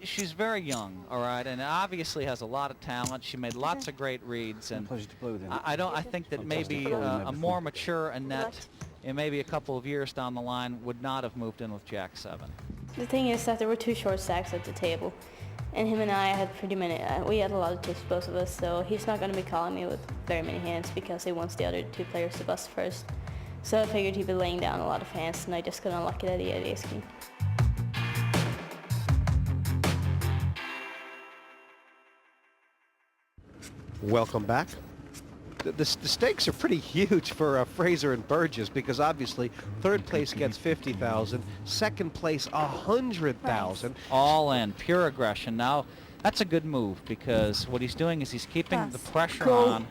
she's very young, all right, and obviously has a lot of talent. She made lots of great reads, and I think that maybe a more mature Annette, in maybe a couple of years down the line, would not have moved in with Jack 7. The thing is that there were 2 short stacks at the table, and him and I had we had a lot of chips, both of us, so he's not going to be calling me with very many hands because he wants the other 2 players to bust first. So I figured he'd be laying down a lot of hands, and I just got unlucky that he had ace king. Welcome back. The stakes are pretty huge for Fraser and Burgess because obviously third place gets 50,000, second place 100,000. All in, pure aggression. Now, that's a good move because what he's doing is he's keeping the pressure on.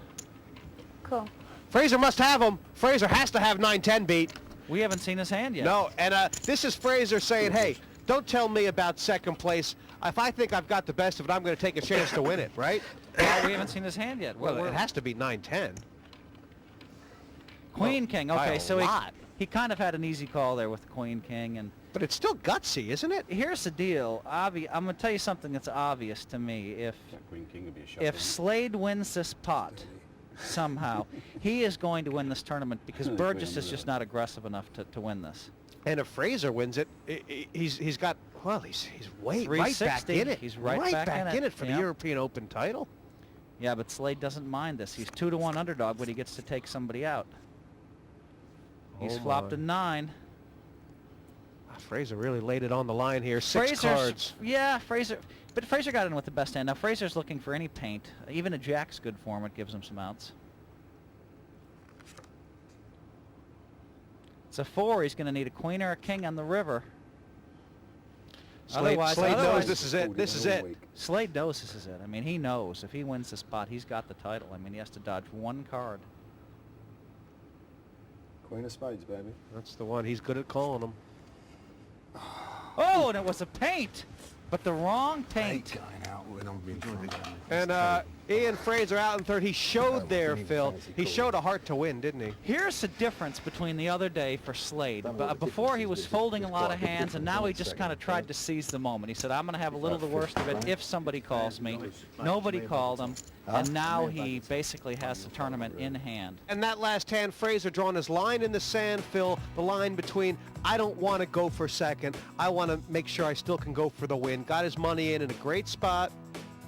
Cool. Fraser must have him. Fraser has to have 9-10 beat. We haven't seen his hand yet. No, and this is Fraser saying, hey, don't tell me about second place. If I think I've got the best of it, I'm going to take a chance to win it, right? Well, we haven't seen his hand yet. Well, it has to be 9-10. Queen King. Okay, so he kind of had an easy call there with the Queen King, and but it's still gutsy, isn't it? Here's the deal. I'm going to tell you something that's obvious to me. If Slade wins this pot somehow, he is going to win this tournament because Burgess is just not aggressive enough to win this. And if Fraser wins it, he's got, well, he's right back in it. He's right back in it for the European Open title. Yeah, but Slade doesn't mind this. He's 2-1 underdog when he gets to take somebody out. He's flopped a 9. Fraser really laid it on the line here. 6 cards. Yeah, Fraser. But Fraser got in with the best hand. Now, Fraser's looking for any paint. Even a jack's good for him. It gives him some outs. It's a 4. He's going to need a queen or a king on the river. Slade knows this is it. This is it. Slade knows this is it. I mean, he knows if he wins this spot, he's got the title. I mean, he has to dodge 1 card. Queen of spades, baby. That's the one. He's good at calling them. Oh, and it was a paint, but the wrong paint. And Ian Fraser out in third. He showed there, Phil. He showed a heart to win, didn't he? Here's the difference between the other day for Slade. Before he was folding a lot of hands, and now he just kind of tried to seize the moment. He said, I'm going to have a little the worst of it if somebody calls me. Nobody called him, and now he basically has the tournament in hand. And that last hand, Fraser drawn his line in the sand, Phil, the line between I don't want to go for second, I want to make sure I still can go for the win. Got his money in a great spot.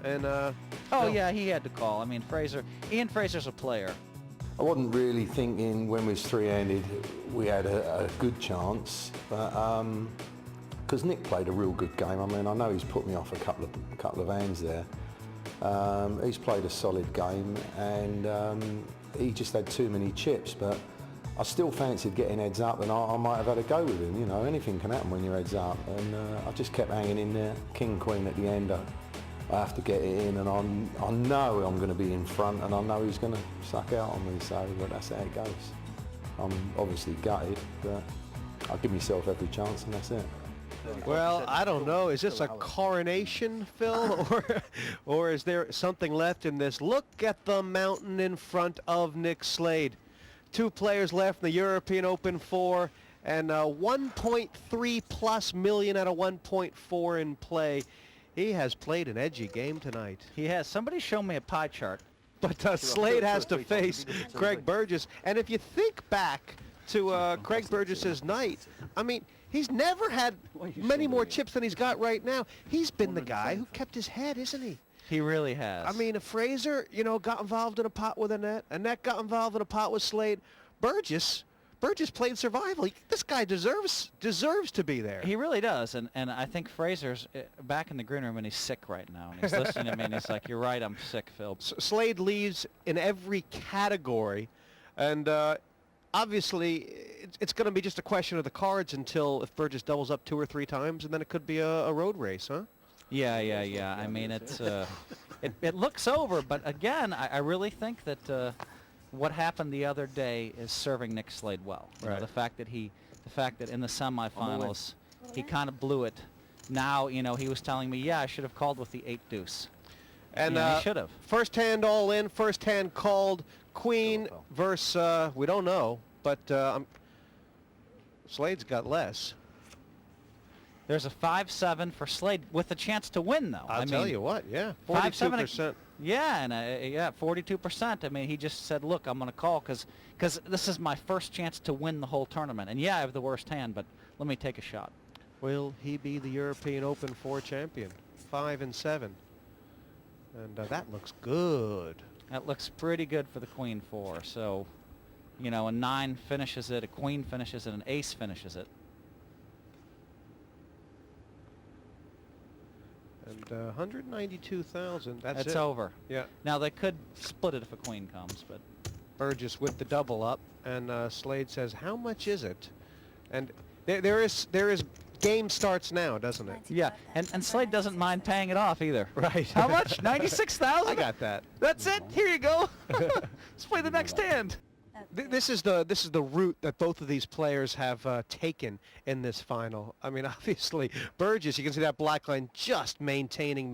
And oh yeah, he had to call. I mean, Ian Fraser's a player. I wasn't really thinking when we was 3-handed we had a good chance, but because Nick played a real good game. I mean, I know he's put me off a couple of hands there. He's played a solid game, and he just had too many chips. But I still fancied getting heads up, and I might have had a go with him. You know, anything can happen when you're heads up, and I just kept hanging in there. King Queen at the end. I have to get it in, and I know I'm going to be in front, and I know he's going to suck out on me, so but that's how it goes. I'm obviously gutted, but I'll give myself every chance, and that's it. Well, I don't know. Is this a coronation, Phil, or is there something left in this? Look at the mountain in front of Nick Slade. 2 players left in the European Open 4, and 1.3 plus million out of 1.4 in play. He has played an edgy game tonight. He has. Somebody show me a pie chart. But Slade has to face Craig Burgess. And if you think back to Craig Burgess's night, I mean, he's never had many more chips than he's got right now. He's been the guy who kept his head, isn't he? He really has. I mean, Fraser, you know, got involved in a pot with Annette. Annette got involved in a pot with Slade. Burgess played survival. This guy deserves to be there. He really does, and I think Fraser's back in the green room, and he's sick right now. And he's listening to me, and he's like, "You're right, I'm sick, Phil." Slade leads in every category, and obviously it's going to be just a question of the cards until if Burgess doubles up 2 or 3 times, and then it could be a road race, huh? Yeah. I mean, it's it looks over, but again, I really think that. What happened the other day is serving Nick Slade well. You know, the fact that in the semifinals he kind of blew it. Now, you know, he was telling me, yeah, I should have called with the 8 deuce. And he should have. First hand all in, first hand called, Queen versus we don't know, but Slade's got less. There's a 5-7 for Slade with a chance to win, though. I'll tell you what, yeah, 5-7 42%. Yeah, and yeah, 42%. I mean, he just said, "Look, I'm going to call because this is my first chance to win the whole tournament. And yeah, I have the worst hand, but let me take a shot." Will he be the European Open 4 champion? 5-7. And that looks good. That looks pretty good for the Queen 4. So, you know, a 9 finishes it, a Queen finishes it, an Ace finishes it. And 192,000. That's it. Over. Yeah. Now they could split it if a Queen comes, but Burgess with the double up, and Slade says, "How much is it?" And there is game starts now, doesn't it? yeah, and Slade doesn't mind paying it off either. Right. How much? 96,000. I got that. That's it. Here you go. Let's play the next hand. This is the route that both of these players have taken in this final. I mean, obviously, Burgess, you can see that black line just maintaining.